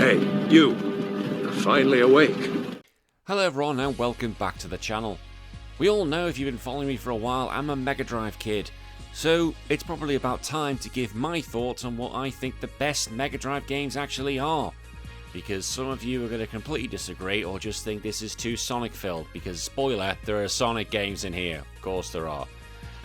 Hey, you. You're finally awake. Hello everyone and welcome back to the channel. We all know, if you've been following me for a while, I'm a Mega Drive kid. So it's probably about time to give my thoughts on what I think the best Mega Drive games actually are. Because some of you are going to completely disagree or just think this is too Sonic filled, because spoiler, there are Sonic games in here. Of course there are.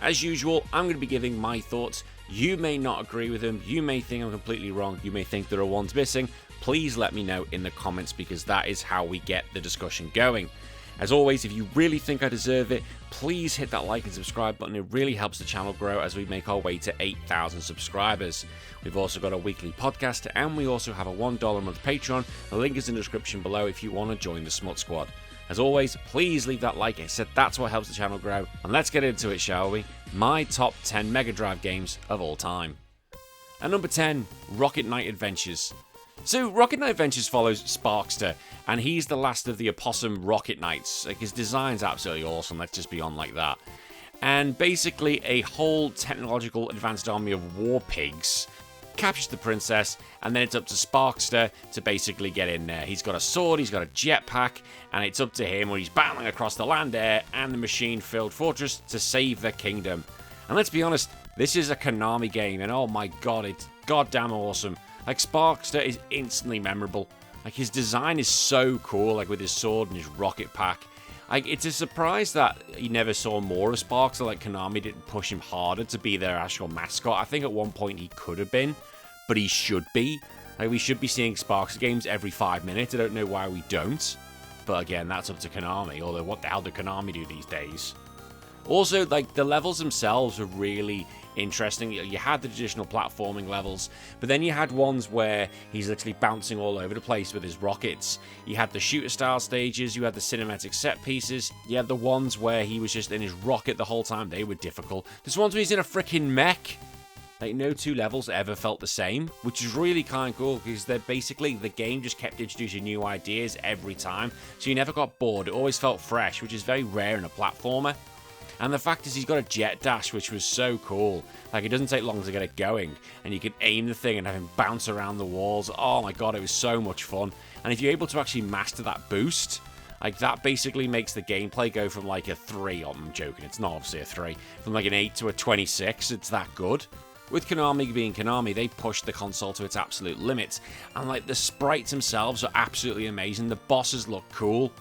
As usual, I'm going to be giving my thoughts. You may not agree with them, you may think I'm completely wrong, you may think there are ones missing. Please let me know in the comments, because that is how we get the discussion going. As always, if you really think I deserve it, please hit that like and subscribe button. It really helps the channel grow as we make our way to 8,000 subscribers. We've also got a weekly podcast, and we also have a $1 a month Patreon. The link is in the description below if you want to join the Smut Squad. As always, please leave that like. I said that's what helps the channel grow. And let's get into it, shall we? My top 10 Mega Drive games of all time. At number 10, Rocket Knight Adventures. So, Rocket Knight Adventures follows Sparkster, and he's the last of the Opossum Rocket Knights. Like, his design's absolutely awesome, let's just be on like that. And basically, a whole technological advanced army of war pigs captures the princess, and then it's up to Sparkster to basically get in there. He's got a sword, he's got a jetpack, and it's up to him when he's battling across the land, air, and the machine-filled fortress to save the kingdom. And let's be honest, this is a Konami game, and oh my god, it's goddamn awesome. Like, Sparkster is instantly memorable. Like, his design is so cool, like with his sword and his rocket pack. Like, it's a surprise that you never saw more of Sparkster. Like, Konami didn't push him harder to be their actual mascot. I think at one point he could have been, but he should be. Like, we should be seeing Sparkster games every 5 minutes. I don't know why we don't. But again, that's up to Konami. Although, what the hell do Konami do these days? Also, like, the levels themselves are really interesting. You had the traditional platforming levels, but then you had ones where he's literally bouncing all over the place with his rockets. You had the shooter style stages, you had the cinematic set pieces, you had the ones where he was just in his rocket the whole time. They were difficult. There's ones where he's in a freaking mech. Like, no two levels ever felt the same, which is really kind of cool, because they're basically, the game just kept introducing new ideas every time, so you never got bored. It always felt fresh, which is very rare in a platformer. And the fact is, he's got a jet dash, which was so cool. Like, it doesn't take long to get it going, and you can aim the thing and have him bounce around the walls. Oh my god, it was so much fun. And if you're able to actually master that boost, like, that basically makes the gameplay go from like a 3, oh, I'm joking, it's not obviously a 3, from like an 8 to a 26, it's that good. With Konami being Konami, they pushed the console to its absolute limits, and like, the sprites themselves are absolutely amazing. The bosses look cool.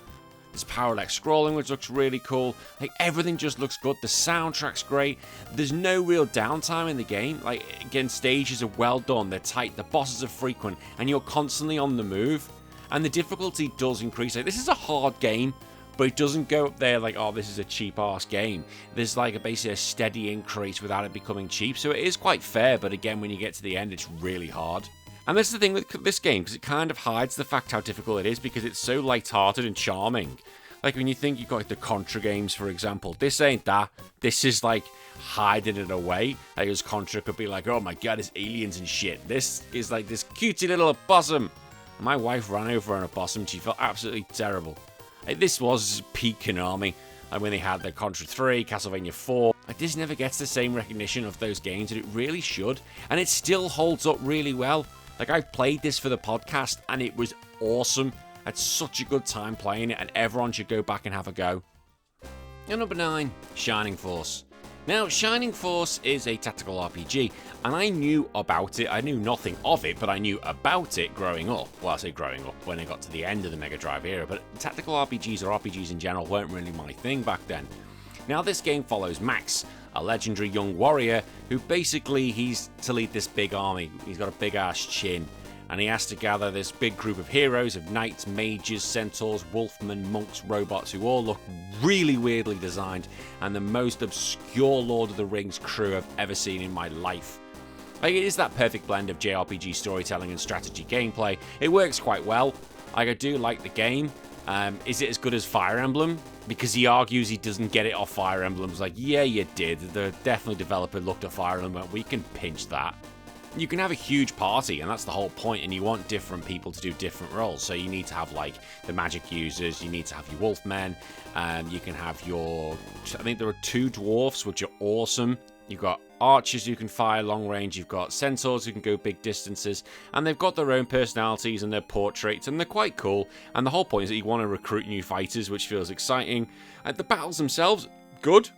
There's parallax scrolling, which looks really cool. Like, everything just looks good. The soundtrack's great. There's no real downtime in the game. Like, again, stages are well done. They're tight. The bosses are frequent, and you're constantly on the move. And the difficulty does increase. Like, this is a hard game, but it doesn't go up there like, oh, this is a cheap-ass game. There's like basically a steady increase without it becoming cheap. So it is quite fair, but again, when you get to the end, it's really hard. And that's the thing with this game, because it kind of hides the fact how difficult it is, because it's so light-hearted and charming. Like, when you think you've got like the Contra games, for example, this ain't that. This is like hiding it away. Like, as Contra could be like, oh my god, it's aliens and shit. This is like this cutesy little opossum. My wife ran over an opossum. She felt absolutely terrible. Like, this was peak Konami. Like, when they had the Contra 3, Castlevania 4. Like, this never gets the same recognition of those games, and it really should. And it still holds up really well. Like, I've played this for the podcast, and it was awesome. I had such a good time playing it, and everyone should go back and have a go. And number 9, Shining Force. Now, Shining Force is a tactical RPG, and I knew about it. I knew nothing of it, but I knew about it growing up. Well, I say growing up, when I got to the end of the Mega Drive era, but tactical RPGs, or RPGs in general, weren't really my thing back then. Now, this game follows Max, a legendary young warrior who basically, he's to lead this big army. He's got a big ass chin, and he has to gather this big group of heroes, of knights, mages, centaurs, wolfmen, monks, robots, who all look really weirdly designed, and the most obscure Lord of the Rings crew I've ever seen in my life. Like, it is that perfect blend of JRPG storytelling and strategy gameplay. It works quite well. Like, I do like the game. Is it as good as Fire Emblem? Because he argues he doesn't get it off Fire Emblem. It's like, yeah, you did. The definitely developer looked at Fire Emblem and went, we can pinch that. You can have a huge party, and that's the whole point, and you want different people to do different roles. So you need to have, like, the magic users, you need to have your wolfmen, you can have your... I think there are 2 dwarfs, which are awesome. You've got archers who can fire long range, you've got centaurs who can go big distances, and they've got their own personalities and their portraits, and they're quite cool. And the whole point is that you want to recruit new fighters, which feels exciting. And the battles themselves, good.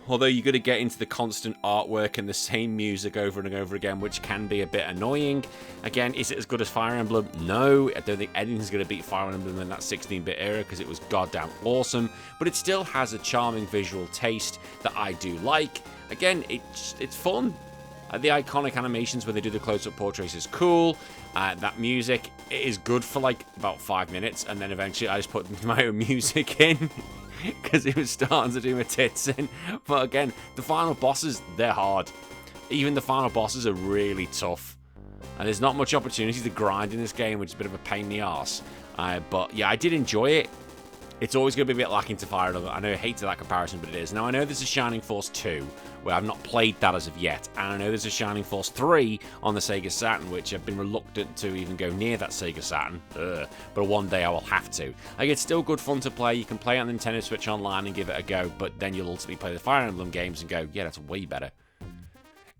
Although you're going to get into the constant artwork and the same music over and over again, which can be a bit annoying. Again, is it as good as Fire Emblem? No, I don't think anything's going to beat Fire Emblem in that 16-bit era because it was goddamn awesome. But it still has a charming visual taste that I do like. Again, it's fun. The iconic animations where they do the close-up portraits is cool. That music is good for like about 5 minutes, and then eventually I just put my own music in. Because it was starting to do my tits in. But again, the final bosses, they're hard. Even the final bosses are really tough. And there's not much opportunity to grind in this game, which is a bit of a pain in the arse. But yeah, I did enjoy it. It's always going to be a bit lacking to Fire Emblem. I know I hate that comparison, but it is. Now, I know there's a Shining Force 2, where I've not played that as of yet. And I know there's a Shining Force 3 on the Sega Saturn, which I've been reluctant to even go near that Sega Saturn. But one day I will have to. Like, it's still good fun to play. You can play it on the Nintendo Switch Online and give it a go, but then you'll ultimately play the Fire Emblem games and go, yeah, that's way better.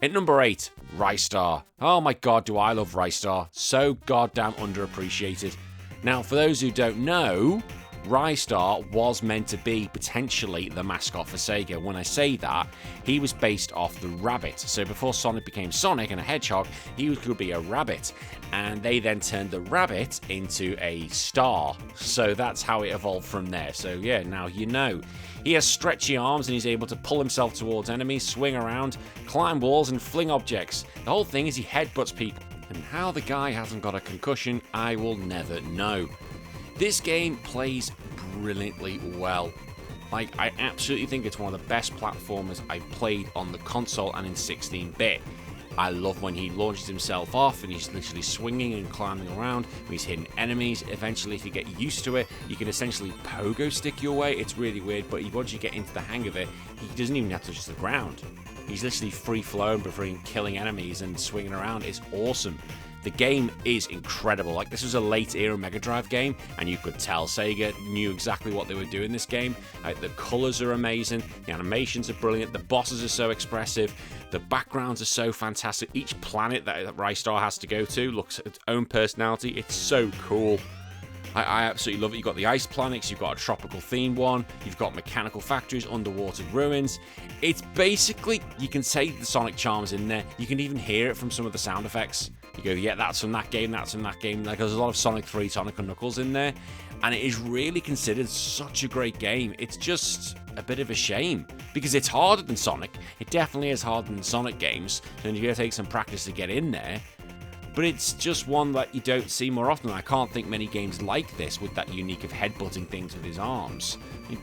At number 8, Ristar. Oh my god, do I love Ristar. So goddamn underappreciated. Now, for those who don't know, Ristar was meant to be potentially the mascot for Sega. When I say that, he was based off the rabbit. So before Sonic became Sonic and a Hedgehog, he could be a rabbit. And they then turned the rabbit into a star. So that's how it evolved from there. So yeah, now you know. He has stretchy arms and he's able to pull himself towards enemies, swing around, climb walls and fling objects. The whole thing is he headbutts people. And how the guy hasn't got a concussion, I will never know. This game plays brilliantly well. Like, I absolutely think it's one of the best platformers I've played on the console and in 16-bit. I love when he launches himself off and he's literally swinging and climbing around. When he's hitting enemies, eventually if you get used to it, you can essentially pogo stick your way. It's really weird, but once you get into the hang of it, he doesn't even have to touch the ground. He's literally free-flowing between killing enemies and swinging around. It's awesome. The game is incredible. Like, this was a late-era Mega Drive game, and you could tell Sega knew exactly what they were doing in this game. The colours are amazing, the animations are brilliant, the bosses are so expressive, the backgrounds are so fantastic. Each planet that Ristar has to go to looks its own personality. It's so cool. I absolutely love it. You've got the ice planets, you've got a tropical themed one, you've got mechanical factories, underwater ruins. It's basically, you can say the Sonic charms in there. You can even hear it from some of the sound effects. You go, yeah, that's from that game, that's from that game. Like, there's a lot of Sonic 3, Sonic and Knuckles in there. And it is really considered such a great game. It's just a bit of a shame. Because it's harder than Sonic. It definitely is harder than Sonic games. And you're going to take some practice to get in there. But it's just one that you don't see more often. I can't think many games like this with that unique of headbutting things with his arms.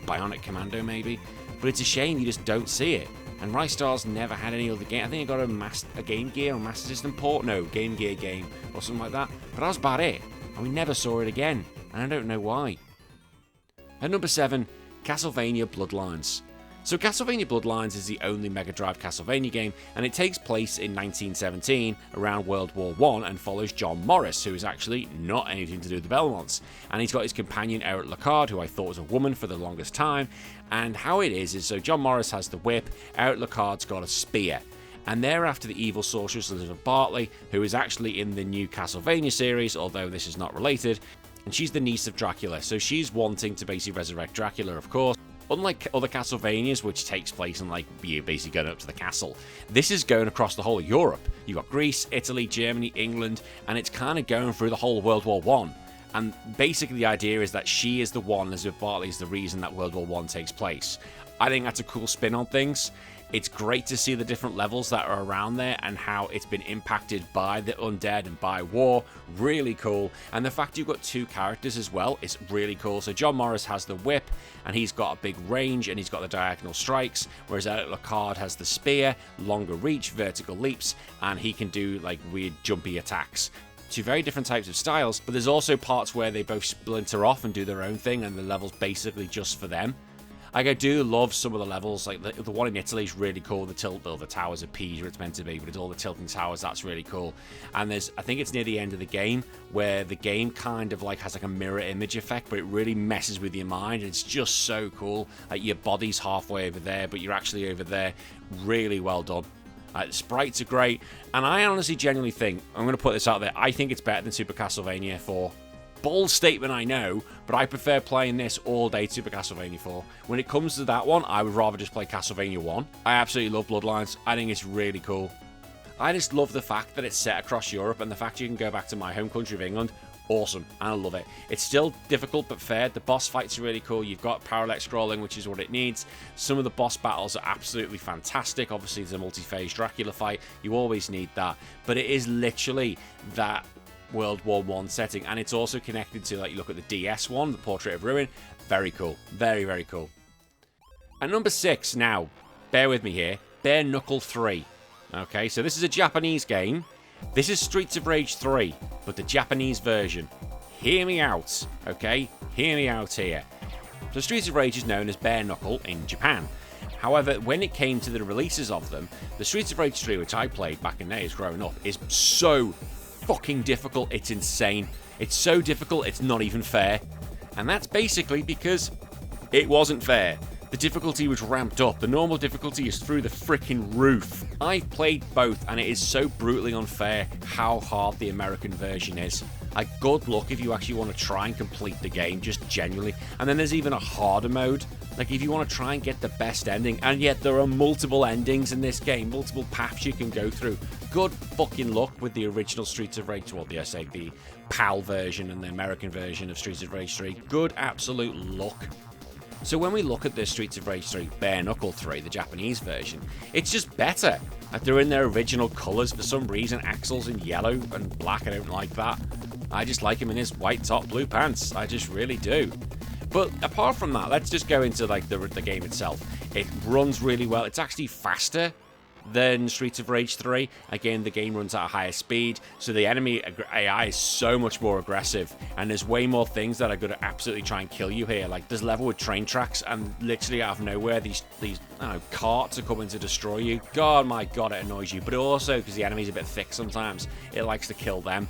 Bionic Commando, maybe. But it's a shame you just don't see it. And Ristar's never had any other game. I think he got a Game Gear or Master System port. No, Game Gear game or something like that. But that was about it. And we never saw it again. And I don't know why. At number 7, Castlevania Bloodlines. So Castlevania Bloodlines is the only Mega Drive Castlevania game, and it takes place in 1917 around World War I and follows John Morris, who is actually not anything to do with the Belmonts. And he's got his companion Eric Lacard, who I thought was a woman for the longest time. And how it is so John Morris has the whip, Eric Lacard's got a spear. And they're after the evil sorceress Elizabeth Bartley, who is actually in the new Castlevania series, although this is not related. And she's the niece of Dracula, so she's wanting to basically resurrect Dracula, of course. Unlike other Castlevanias, which takes place in, like, you basically going up to the castle, this is going across the whole of Europe. You've got Greece, Italy, Germany, England, and it's kind of going through the whole of World War I. And basically the idea is that she is the one, Elizabeth Bartley is the reason that World War I takes place. I think that's a cool spin on things. It's great to see the different levels that are around there and how it's been impacted by the undead and by war. Really cool. And the fact you've got two characters as well is really cool. So John Morris has the whip and he's got a big range and he's got the diagonal strikes, whereas Eric Lacard has the spear, longer reach, vertical leaps, and he can do like weird jumpy attacks. Two very different types of styles, but there's also parts where they both splinter off and do their own thing and the level's basically just for them. Like, I do love some of the levels, like the one in Italy is really cool, the towers of Pisa it's meant to be, but it's all the tilting towers, that's really cool. And there's, I think it's near the end of the game, where the game kind of like has like a mirror image effect, but it really messes with your mind, and it's just so cool. Like, your body's halfway over there, but you're actually over there. Really well done. The sprites are great, and I honestly genuinely think, I'm going to put this out there, I think it's better than Super Castlevania 4. Bold statement, I know, but I prefer playing this all day to Super Castlevania 4. When it comes to that one, I would rather just play Castlevania 1. I absolutely love Bloodlines. I think it's really cool. I just love the fact that it's set across Europe, and the fact you can go back to my home country of England. Awesome. I love it. It's still difficult but fair. The boss fights are really cool. You've got parallax scrolling, which is what it needs. Some of the boss battles are absolutely fantastic. Obviously, there's a multi-phase Dracula fight. You always need that. But it is literally that World War I setting. And it's also connected to, like, you look at the DS one, the Portrait of Ruin. Very cool. Very, very cool. And number 6 now. Bear with me here. Bare Knuckle 3. Okay, so this is a Japanese game. This is Streets of Rage 3, but the Japanese version. Hear me out, okay? Hear me out here. So Streets of Rage is known as Bare Knuckle in Japan. However, when it came to the releases of them, the Streets of Rage 3, which I played back in the days growing up, is so fucking difficult, it's insane. It's so difficult, it's not even fair. And that's basically because it wasn't fair. The difficulty was ramped up. The normal difficulty is through the freaking roof. I've played both, and it is so brutally unfair how hard the American version is. Like, good luck if you actually want to try and complete the game, just genuinely. And then there's even a harder mode. Like, if you want to try and get the best ending, and yet there are multiple endings in this game, multiple paths you can go through. Good fucking luck with the original Streets of Rage, well, the PAL version and the American version of Streets of Rage 3. Good absolute luck. So when we look at the Streets of Rage 3 Bare Knuckle 3, the Japanese version, it's just better. Like, they're in their original colours. For some reason, Axel's in yellow and black. I don't like that. I just like him in his white top, blue pants. I just really do. But apart from that, let's just go into like the game itself. It runs really well. It's actually faster than Streets of Rage 3. Again, the game runs at a higher speed, so the enemy AI is so much more aggressive, and there's way more things that are going to absolutely try and kill you here. Like, there's level with train tracks, and literally out of nowhere, these I don't know, carts are coming to destroy you. God, my God, it annoys you. But also, because the enemy's a bit thick sometimes, it likes to kill them.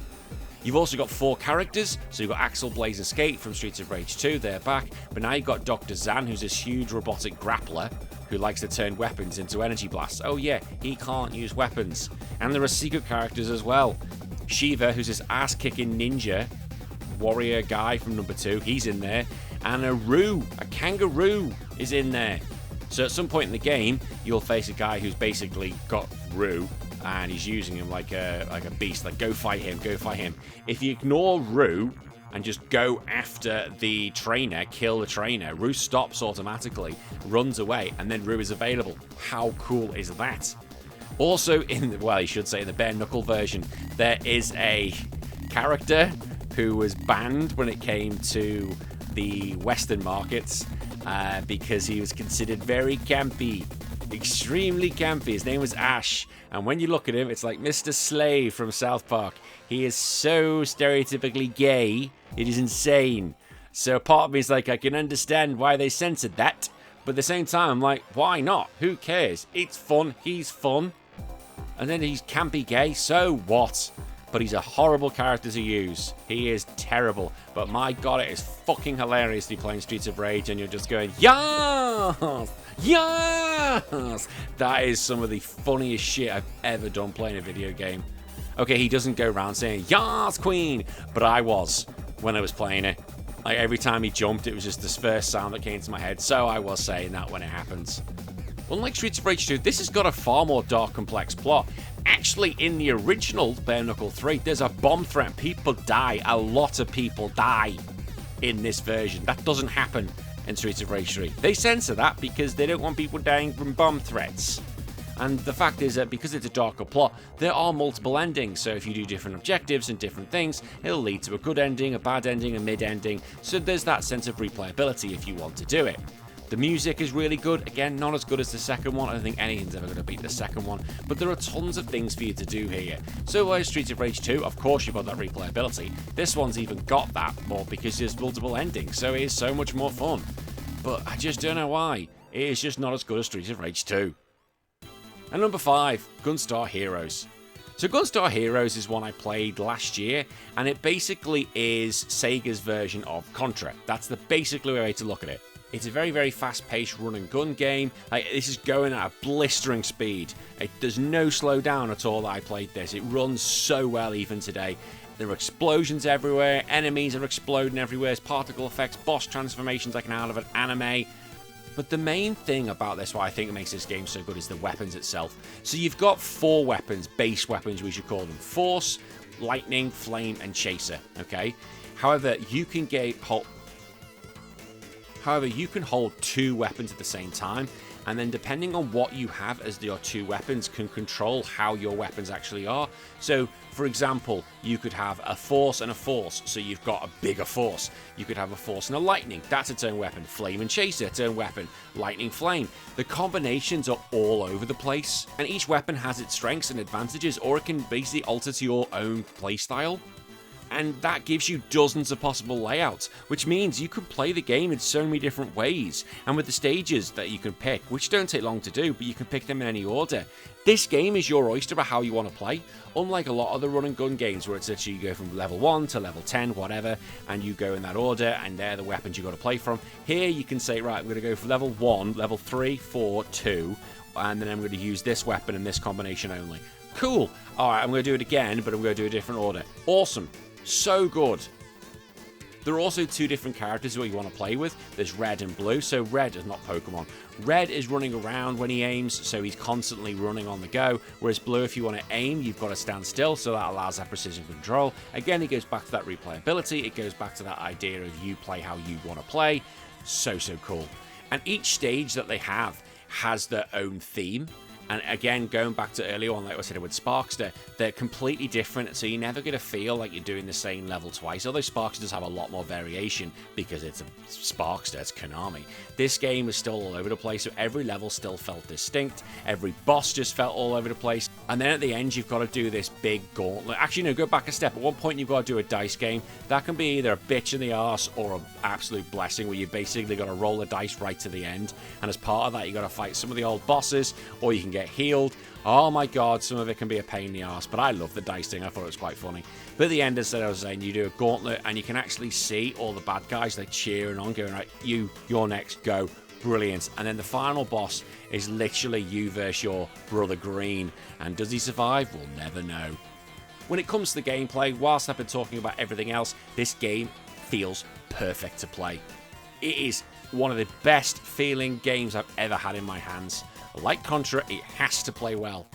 You've also got 4 characters, so you've got Axel, Blaze, and Skate from Streets of Rage 2, they're back, but now you've got Dr. Zan, who's this huge robotic grappler, who likes to turn weapons into energy blasts. Oh yeah, he can't use weapons. And there are secret characters as well. Shiva, who's this ass-kicking ninja warrior guy from number 2, he's in there. And a kangaroo, is in there. So at some point in the game, you'll face a guy who's basically got Roo, and he's using him like a beast. Like, go fight him, go fight him. If you ignore Roo and just go after the trainer, kill the trainer, Roo stops automatically, runs away, and then Roo is available. How cool is that? Also, in the Bare Knuckle version, there is a character who was banned when it came to the Western markets because he was considered very campy. Extremely campy. His name was Ash, and when you look at him, it's like Mr. Slave from South Park. He is so stereotypically gay, it is insane. So part of me is like, I can understand why they censored that, but at the same time, I'm like, why not? Who cares? It's fun. He's fun. And then he's campy gay, so what? But he's a horrible character to use. He is terrible. But my God, it is fucking hilarious to be playing Streets of Rage and you're just going, yes! Yes! That is some of the funniest shit I've ever done playing a video game. Okay, he doesn't go around saying, yes, queen! But I was when I was playing it. Like, every time he jumped, it was just this first sound that came to my head. So I was saying that when it happens. Unlike Streets of Rage 2, this has got a far more dark, complex plot. Actually, in the original Bare Knuckle 3, there's a bomb threat. People die. A lot of people die in this version. That doesn't happen in Streets of Rage 3. They censor that because they don't want people dying from bomb threats. And the fact is that because it's a darker plot, there are multiple endings. So if you do different objectives and different things, it'll lead to a good ending, a bad ending, a mid-ending. So there's that sense of replayability if you want to do it. The music is really good. Again, not as good as the second one. I don't think anything's ever going to beat the second one. But there are tons of things for you to do here. So whereas Streets of Rage 2, of course you've got that replayability. This one's even got that more because there's multiple endings. So it is so much more fun. But I just don't know why. It is just not as good as Streets of Rage 2. And number 5, Gunstar Heroes. So Gunstar Heroes is one I played last year, and it basically is Sega's version of Contra. That's the basically way to look at it. It's a very, very fast-paced run-and-gun game. Like, this is going at a blistering speed. There's no slowdown at all that I played this. It runs so well even today. There are explosions everywhere. Enemies are exploding everywhere. There's particle effects, boss transformations like an out of an anime. But the main thing about this, what I think makes this game so good, is the weapons itself. So you've got 4 weapons, base weapons we should call them. Force, Lightning, Flame, and Chaser, okay? However, you can hold 2 weapons at the same time, and then depending on what you have as your 2 weapons can control how your weapons actually are. So, for example, you could have a Force and a Force, so you've got a bigger Force. You could have a Force and a Lightning, that's its own weapon. Flame and Chaser, its own weapon. Lightning, Flame. The combinations are all over the place, and each weapon has its strengths and advantages, or it can basically alter to your own playstyle. And that gives you dozens of possible layouts, which means you can play the game in so many different ways. And with the stages that you can pick, which don't take long to do, but you can pick them in any order. This game is your oyster of how you want to play, unlike a lot of the run and gun games where it's literally you go from level 1 to level 10, whatever, and you go in that order, and they're the weapons you got to play from. Here you can say, right, I'm going to go for level 1, level 3, 4, 2, and then I'm going to use this weapon in this combination only. Cool. Alright, I'm going to do it again, but I'm going to do a different order. Awesome. So good. There are also 2 different characters who you want to play with. There's Red and Blue. So Red is not Pokemon. Red is running around when he aims, so he's constantly running on the go. Whereas Blue, if you want to aim, you've got to stand still, so that allows that precision control. Again, it goes back to that replayability. It goes back to that idea of you play how you want to play. So cool. And each stage that they have has their own theme. And again, going back to earlier on, like I said with Sparkster, they're completely different, so you're never going to feel like you're doing the same level twice. Although Sparkster does have a lot more variation because it's a Sparkster, it's Konami. This game is still all over the place, so every level still felt distinct. Every boss just felt all over the place. And then at the end, you've got to do this big gauntlet. Actually, no, go back a step. At one point, you've got to do a dice game. That can be either a bitch in the arse or an absolute blessing, where you basically got to roll the dice right to the end. And as part of that, you've got to fight some of the old bosses, or you can get healed. Oh my god, some of it can be a pain in the arse, but I love the dice thing. I thought it was quite funny. But at the end, as I was saying, you do a gauntlet, and you can actually see all the bad guys like cheering on, going, right, you're next, go. Brilliant. And then the final boss is literally you versus your brother Green. And does he survive? We'll never know. When it comes to the gameplay, whilst I've been talking about everything else, this game feels perfect to play. It is one of the best feeling games I've ever had in my hands. Like Contra, it has to play well.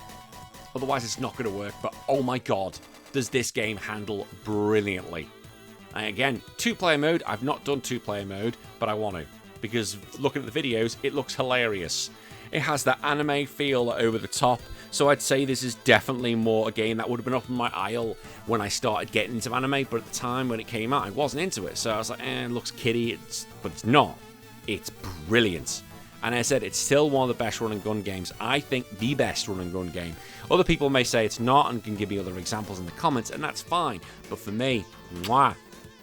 Otherwise, it's not going to work. But oh my god, does this game handle brilliantly. And again, 2-player mode. I've not done 2-player mode, but I want to. Because looking at the videos, it looks hilarious. It has that anime feel over the top, so I'd say this is definitely more a game that would have been up in my aisle when I started getting into anime, but at the time when it came out, I wasn't into it, so I was like, it looks kiddie, but it's not. It's brilliant. And as I said, it's still one of the best run-and-gun games. I think the best run-and-gun game. Other people may say it's not and can give me other examples in the comments, and that's fine, but for me, mwah,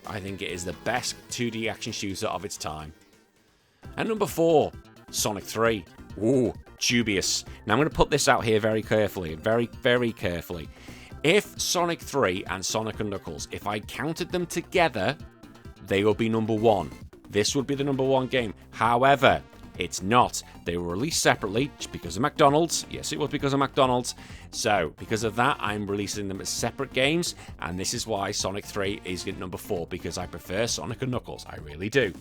I think it is the best 2D action shooter of its time. And number 4, Sonic 3. Ooh, dubious. Now I'm going to put this out here very carefully, very carefully. If Sonic 3 and Sonic and Knuckles, if I counted them together, they will be number 1. This would be the number 1 game. However, it's not. They were released separately because of McDonald's. Yes, it was because of McDonald's. So, because of that, I'm releasing them as separate games, and this is why Sonic 3 is at number 4, because I prefer Sonic and Knuckles. I really do.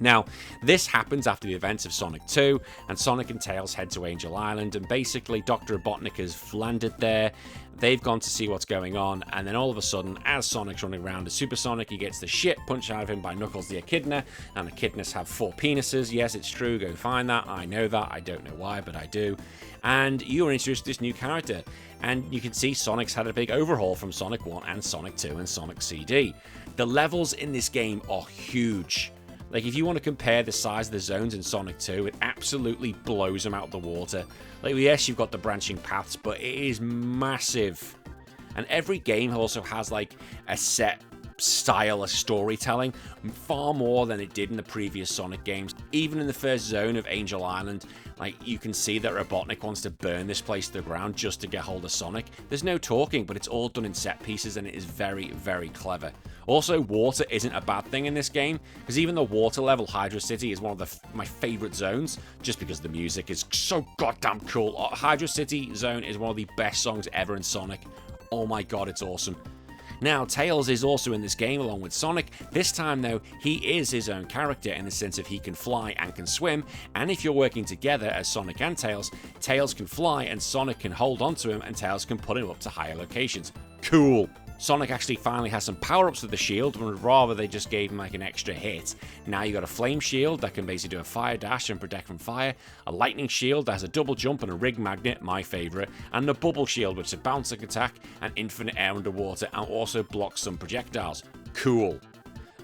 Now, this happens after the events of Sonic 2, and Sonic and Tails head to Angel Island, and basically Dr. Robotnik has landed there. They've gone to see what's going on, and then all of a sudden, as Sonic's running around as Super Sonic, he gets the shit punched out of him by Knuckles the Echidna, and Echidnas have 4 penises. Yes, it's true, go find that. I know that. I don't know why, but I do. And you are introduced to this new character, and you can see Sonic's had a big overhaul from Sonic 1 and Sonic 2 and Sonic CD. The levels in this game are huge. Like, if you want to compare the size of the zones in Sonic 2, it absolutely blows them out the water. Like, yes, you've got the branching paths, but it is massive. And every game also has, like, a set style of storytelling, far more than it did in the previous Sonic games. Even in the first zone of Angel Island, like, you can see that Robotnik wants to burn this place to the ground just to get hold of Sonic. There's no talking, but it's all done in set pieces, and it is very, very clever. Also, water isn't a bad thing in this game, because even the water level, Hydro City, is one of my favorite zones, just because the music is so goddamn cool. Hydro City zone is one of the best songs ever in Sonic. Oh my god, it's awesome. Now, Tails is also in this game along with Sonic. This time, though, he is his own character in the sense of he can fly and can swim, and if you're working together as Sonic and Tails, Tails can fly and Sonic can hold onto him and Tails can put him up to higher locations. Cool! Sonic actually finally has some power-ups with the shield, but rather they just gave him like an extra hit. Now you got a flame shield that can basically do a fire dash and protect from fire, a lightning shield that has a double jump and a rig magnet, my favourite, and the bubble shield which is a bouncing attack and infinite air underwater and also blocks some projectiles. Cool.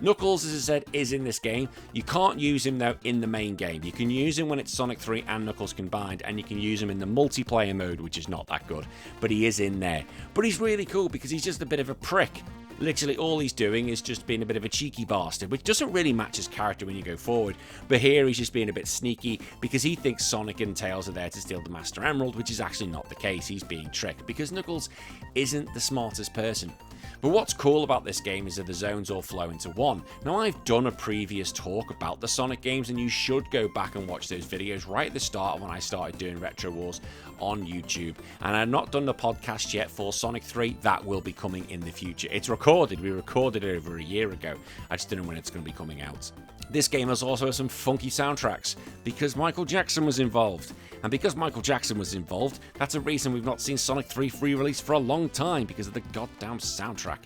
Knuckles, as I said, is in this game. You can't use him, though, in the main game. You can use him when it's Sonic 3 and Knuckles combined, and you can use him in the multiplayer mode, which is not that good, but he is in there. But he's really cool because he's just a bit of a prick. Literally, all he's doing is just being a bit of a cheeky bastard, which doesn't really match his character when you go forward. But here, he's just being a bit sneaky because he thinks Sonic and Tails are there to steal the Master Emerald, which is actually not the case. He's being tricked because Knuckles isn't the smartest person. But what's cool about this game is that the zones all flow into one. Now, I've done a previous talk about the Sonic games, and you should go back and watch those videos right at the start when I started doing Retro Wars on YouTube. And I've not done the podcast yet for Sonic 3. That will be coming in the future. It's recorded. We recorded it over a year ago. I just don't know when it's going to be coming out. This game has also some funky soundtracks because Michael Jackson was involved. And because Michael Jackson was involved, that's a reason we've not seen Sonic 3 free release for a long time because of the goddamn soundtrack.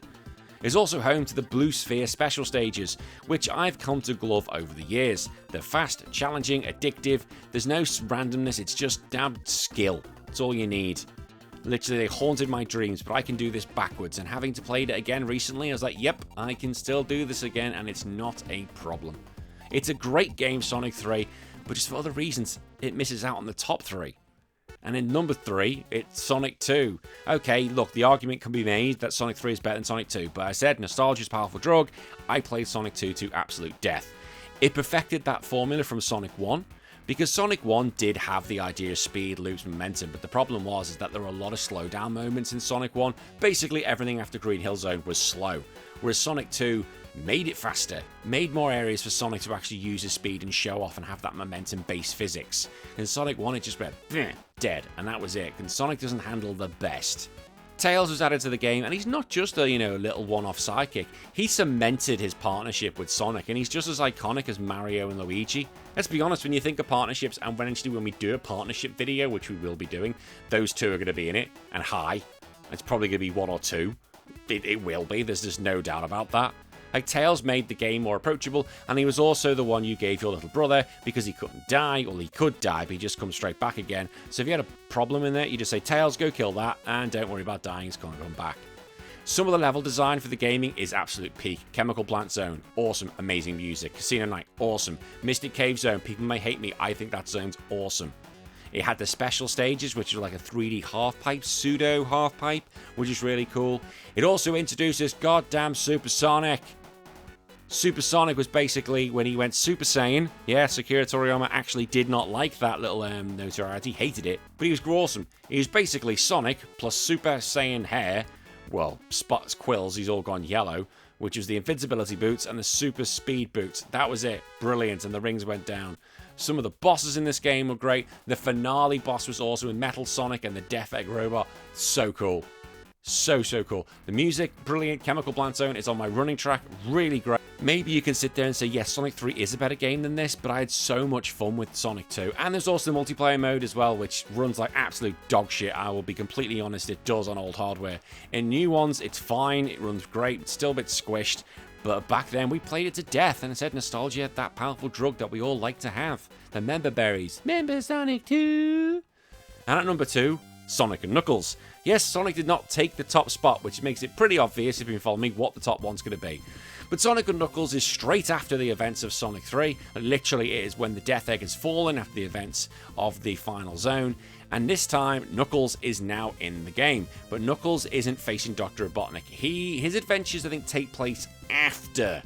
It's also home to the Blue Sphere special stages, which I've come to love over the years. They're fast, challenging, addictive, there's no randomness, it's just damn skill. That's all you need. Literally, they haunted my dreams, but I can do this backwards, and having to play it again recently, I was like, yep, I can still do this again, and it's not a problem. It's a great game, Sonic 3, but just for other reasons, it misses out on the top 3. And in number 3, it's Sonic 2. Okay, look, the argument can be made that Sonic 3 is better than Sonic 2, but I said nostalgia's a powerful drug. I played Sonic 2 to absolute death. It perfected that formula from Sonic 1, because Sonic 1 did have the idea of speed, loops, momentum, but the problem was that there were a lot of slowdown moments in Sonic 1. Basically, everything after Green Hill Zone was slow, whereas Sonic 2 made it faster, made more areas for Sonic to actually use his speed and show off and have that momentum-based physics. In Sonic 1, it just went dead, and that was it, and Sonic doesn't handle the best. Tails was added to the game, and he's not just a, little one-off sidekick. He cemented his partnership with Sonic, and he's just as iconic as Mario and Luigi. Let's be honest, when you think of partnerships, and when we do a partnership video, which we will be doing, those two are going to be in it, and it's probably going to be one or two. It will be, there's just no doubt about that. Like, Tails made the game more approachable, and he was also the one you gave your little brother because he couldn't die, or he could die, but he just comes straight back again. So if you had a problem in there, you just say, Tails, go kill that, and don't worry about dying, it's going to come back. Some of the level design for the gaming is absolute peak. Chemical Plant Zone, awesome, amazing music. Casino Night, awesome. Mystic Cave Zone, people may hate me, I think that zone's awesome. It had the special stages, which are like a 3D half-pipe, pseudo half-pipe, which is really cool. It also introduces goddamn Supersonic. Supersonic was basically when he went Super Saiyan. Yeah, Akira Toriyama actually did not like that little notoriety, hated it, but he was awesome. He was basically Sonic plus Super Saiyan hair, well, spots, quills, he's all gone yellow, which was the invincibility boots and the super speed boots. That was it. Brilliant, and the rings went down. Some of the bosses in this game were great. The finale boss was also in Metal Sonic and the Death Egg Robot. So cool. So cool. The music, brilliant. Chemical Plant Zone is on my running track, really great. Maybe you can sit there and say, yes, Sonic 3 is a better game than this, but I had so much fun with Sonic 2. And there's also the multiplayer mode as well, which runs like absolute dog shit. I will be completely honest, it does on old hardware. In new ones, it's fine, it runs great, it's still a bit squished, but back then we played it to death, and it said nostalgia, that powerful drug that we all like to have. The member berries. Member Sonic 2! And at number 2, Sonic and Knuckles. Yes, Sonic did not take the top spot, which makes it pretty obvious if you've been following me what the top one's going to be. But Sonic and Knuckles is straight after the events of Sonic 3. Literally, it is when the Death Egg has fallen after the events of the final zone. And this time, Knuckles is now in the game. But Knuckles isn't facing Dr. Robotnik. His adventures, I think, take place after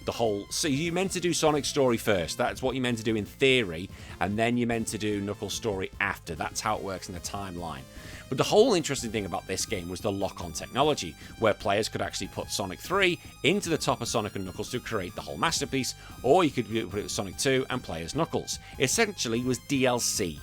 the whole... So you meant to do Sonic's story first. That's what you meant to do in theory. And then you meant to do Knuckles' story after. That's how it works in the timeline. But the whole interesting thing about this game was the lock-on technology, where players could actually put Sonic 3 into the top of Sonic and Knuckles to create the whole masterpiece, or you could put it with Sonic 2 and play as Knuckles. It essentially was DLC.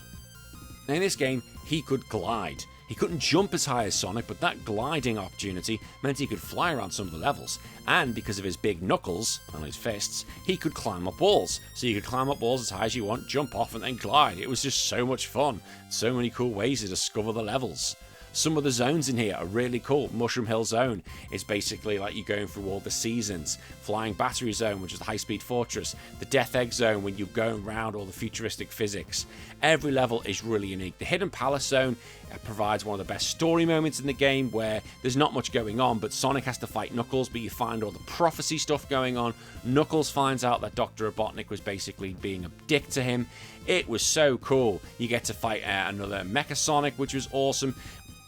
Now in this game, he could glide. He couldn't jump as high as Sonic, but that gliding opportunity meant he could fly around some of the levels. And because of his big knuckles and his fists, he could climb up walls. So you could climb up walls as high as you want, jump off and then glide. It was just so much fun. So many cool ways to discover the levels. Some of the zones in here are really cool. Mushroom Hill Zone is basically like you're going through all the seasons. Flying Battery Zone, which is the high-speed fortress. The Death Egg Zone, when you're going around all the futuristic physics. Every level is really unique. The Hidden Palace Zone provides one of the best story moments in the game where there's not much going on, but Sonic has to fight Knuckles, but you find all the prophecy stuff going on. Knuckles finds out that Dr. Robotnik was basically being a dick to him. It was so cool. You get to fight another Mecha Sonic, which was awesome.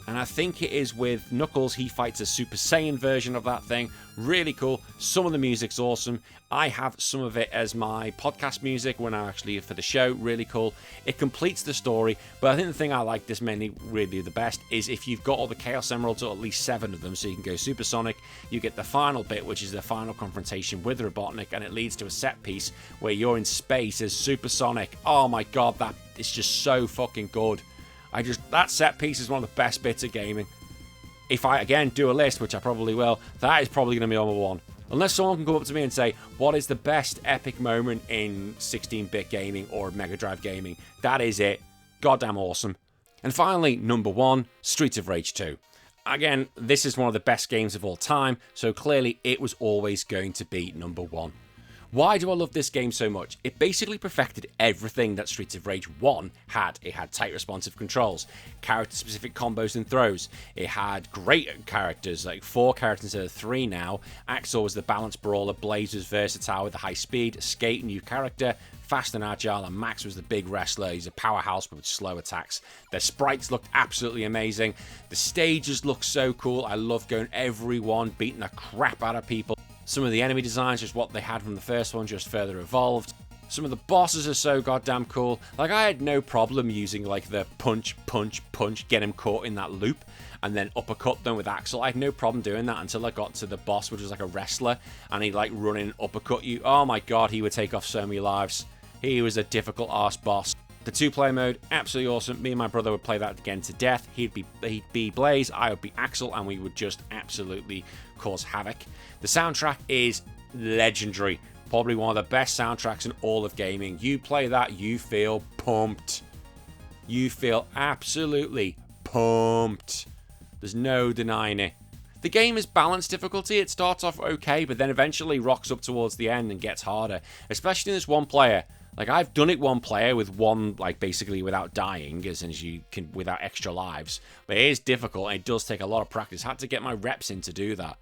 And I think it is with Knuckles, he fights a Super Saiyan version of that thing. Really cool. Some of the music's awesome. I have some of it as my podcast music when I actually for the show. Really cool. It completes the story. But I think the thing I like this mainly really the best is if you've got all the Chaos Emeralds, or at least 7 of them, so you can go Super Sonic, you get the final bit, which is the final confrontation with Robotnik, and it leads to a set piece where you're in space as Super Sonic. Oh my god, that is just so fucking good. That set piece is one of the best bits of gaming. If I, again, do a list, which I probably will, that is probably going to be number 1. Unless someone can come up to me and say, what is the best epic moment in 16-bit gaming or Mega Drive gaming? That is it. Goddamn awesome. And finally, number 1, Streets of Rage 2. Again, this is one of the best games of all time, so clearly it was always going to be number 1. Why do I love this game so much? It basically perfected everything that Streets of Rage 1 had. It had tight responsive controls, character-specific combos and throws. It had great characters, like 4 characters instead of 3 now. Axel was the balanced brawler, Blaze was versatile with the high speed, Skate, new character, fast and agile, and Max was the big wrestler. He's a powerhouse but with slow attacks. The sprites looked absolutely amazing. The stages looked so cool. I love going everyone, beating the crap out of people. Some of the enemy designs, just what they had from the first one, just further evolved. Some of the bosses are so goddamn cool. Like, I had no problem using, like, the punch, get him caught in that loop, and then uppercut them with Axel. I had no problem doing that until I got to the boss, which was like a wrestler, and he'd, like, run in and uppercut you. Oh my god, he would take off so many lives. He was a difficult arse boss. The 2-player mode, absolutely awesome. Me and my brother would play that again to death. He'd be Blaze, I would be Axel, and we would just absolutely cause havoc. The soundtrack is legendary. Probably one of the best soundtracks in all of gaming. You play that, you feel pumped. You feel absolutely pumped. There's no denying it. The game is balanced difficulty. It starts off okay, but then eventually rocks up towards the end and gets harder. Especially in this 1-player. Like, I've done it 1-player with one, like, basically without dying, as you can, without extra lives. But it is difficult, and it does take a lot of practice. I had to get my reps in to do that.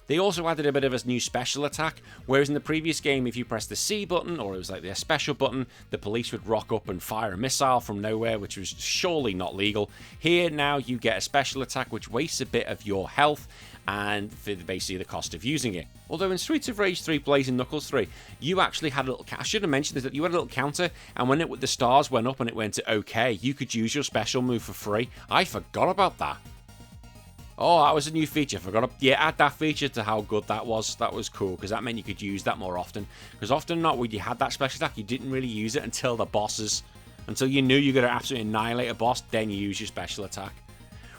They also added a bit of a new special attack, whereas in the previous game, if you pressed the C button, or it was like the special button, the police would rock up and fire a missile from nowhere, which was surely not legal. Here, now, you get a special attack, which wastes a bit of your health, and for basically the cost of using it. Although in Streets of Rage 3, Blaze and Knuckles 3, you actually had a little... I should have mentioned this, that you had a little counter, and when the stars went up and it went to OK, you could use your special move for free. I forgot about that. Oh, that was a new feature. Add that feature to how good that was. That was cool, because that meant you could use that more often. Because often not, when you had that special attack, you didn't really use it until the bosses. Until you knew you were going to absolutely annihilate a boss, then you use your special attack.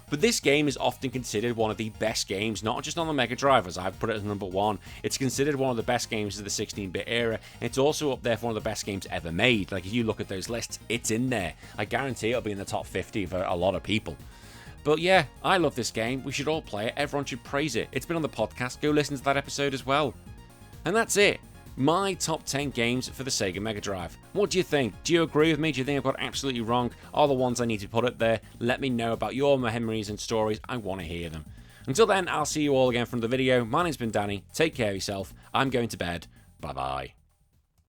But this game is often considered one of the best games, not just on the Mega Drive, as I've put it as number 1. It's considered one of the best games of the 16-bit era. And it's also up there for one of the best games ever made. Like, if you look at those lists, it's in there. I guarantee it'll be in the top 50 for a lot of people. But yeah, I love this game. We should all play it. Everyone should praise it. It's been on the podcast. Go listen to that episode as well. And that's it. My top 10 games for the Sega Mega Drive. What do you think? Do you agree with me? Do you think I've got absolutely wrong? Are the ones I need to put up there? Let me know about your memories and stories. I want to hear them. Until then, I'll see you all again from the video. My name's been Danny. Take care of yourself. I'm going to bed. Bye-bye.